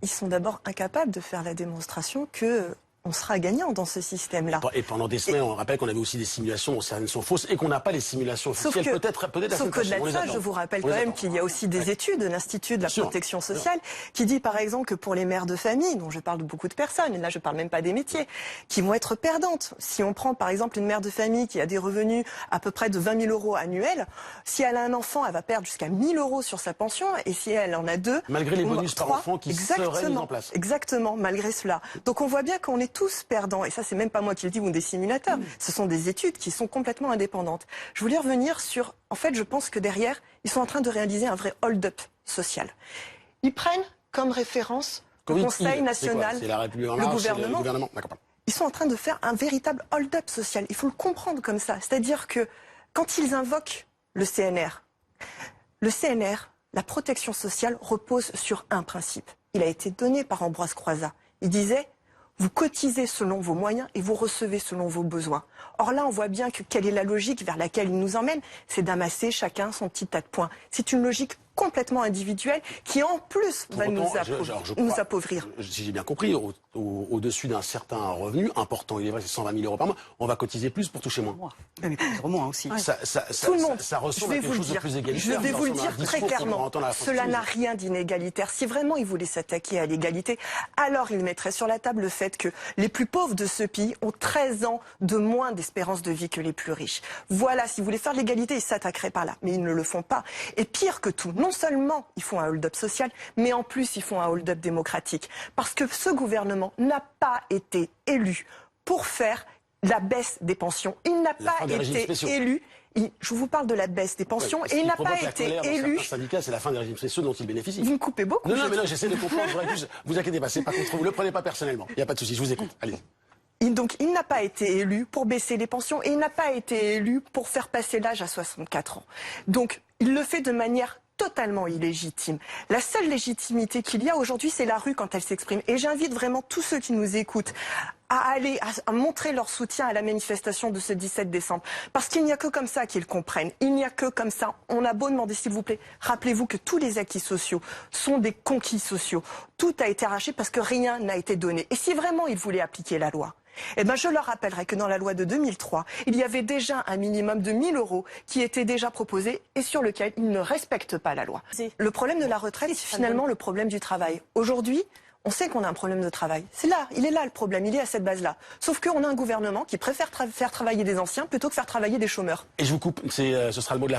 Ils sont d'abord incapables de faire la démonstration que on sera gagnant dans ce système-là. Et pendant des semaines, on rappelle qu'on avait aussi des simulations dont certaines sont fausses et qu'on n'a pas les simulations officielles. Sauf qu'au-delà de ça, je vous rappelle quand même qu'il y a aussi des études de l'Institut de la protection sociale qui dit par exemple que pour les mères de famille, dont je parle de beaucoup de personnes, et là je parle même pas des métiers, qui vont être perdantes. Si on prend par exemple une mère de famille qui a des revenus à peu près de 20 000 euros annuels, si elle a un enfant, elle va perdre jusqu'à 1 000 euros sur sa pension, et si elle en a deux... Malgré les bonus par enfant qui seraient mis en place. Exactement, malgré cela. Donc on voit bien qu'on est tous perdants, et ça c'est même pas moi qui le dis ou des simulateurs, ce sont des études qui sont complètement indépendantes. Je voulais revenir sur, en fait je pense que derrière, ils sont en train de réaliser un vrai hold-up social. Ils prennent comme référence le Conseil national, le gouvernement. Ils sont en train de faire un véritable hold-up social, il faut le comprendre comme ça, c'est-à-dire que quand ils invoquent le CNR, la protection sociale repose sur un principe. Il a été donné par Ambroise Croizat. Il disait: vous cotisez selon vos moyens et vous recevez selon vos besoins. Or là, on voit bien que quelle est la logique vers laquelle il nous emmène, c'est d'amasser chacun son petit tas de points. C'est une logique complètement individuelle qui en plus va nous appauvrir. Si j'ai bien compris, au-dessus d'un certain revenu important, il est vrai, c'est 120 000 euros par mois, on va cotiser plus pour toucher moins. Mais pour moi aussi. Tout le monde. Ça ressemble à quelque chose de plus égalitaire. Je vais vous le dire très clairement. Cela n'a rien d'inégalitaire. Si vraiment ils voulaient s'attaquer à l'égalité, alors ils mettraient sur la table le fait que les plus pauvres de ce pays ont 13 ans de moins d'espérance de vie que les plus riches. Voilà, s'ils voulaient faire l'égalité, ils s'attaqueraient par là. Mais ils ne le font pas. Et pire que tout, non seulement ils font un hold-up social, mais en plus ils font un hold-up démocratique. Parce que ce gouvernement n'a pas été élu pour faire la baisse des pensions. Il n'a pas été élu. Je vous parle de la baisse des pensions et il n'a pas été élu. Syndicat, c'est la fin des régimes spéciaux dont il bénéficie. Vous me coupez beaucoup. Non, mais là, j'essaie de comprendre. Vous inquiétez pas, c'est pas contre vous. Le prenez pas personnellement. Il n'y a pas de souci. Je vous écoute. Allez. Donc, il n'a pas été élu pour baisser les pensions et il n'a pas été élu pour faire passer l'âge à 64 ans. Donc, il le fait de manière totalement illégitime. La seule légitimité qu'il y a aujourd'hui, c'est la rue quand elle s'exprime. Et j'invite vraiment tous ceux qui nous écoutent à aller, à montrer leur soutien à la manifestation de ce 17 décembre. Parce qu'il n'y a que comme ça qu'ils comprennent. Il n'y a que comme ça. On a beau demander, s'il vous plaît, rappelez-vous que tous les acquis sociaux sont des conquis sociaux. Tout a été arraché parce que rien n'a été donné. Et si vraiment ils voulaient appliquer la loi, eh ben, je leur rappellerai que dans la loi de 2003, il y avait déjà un minimum de 1 000 euros qui était déjà proposé et sur lequel ils ne respectent pas la loi. Le problème de la retraite, c'est finalement le problème du travail. Aujourd'hui, on sait qu'on a un problème de travail. C'est là, il est là le problème, il est à cette base-là. Sauf qu'on a un gouvernement qui préfère faire travailler des anciens plutôt que faire travailler des chômeurs. Et je vous coupe, ce sera le mot de la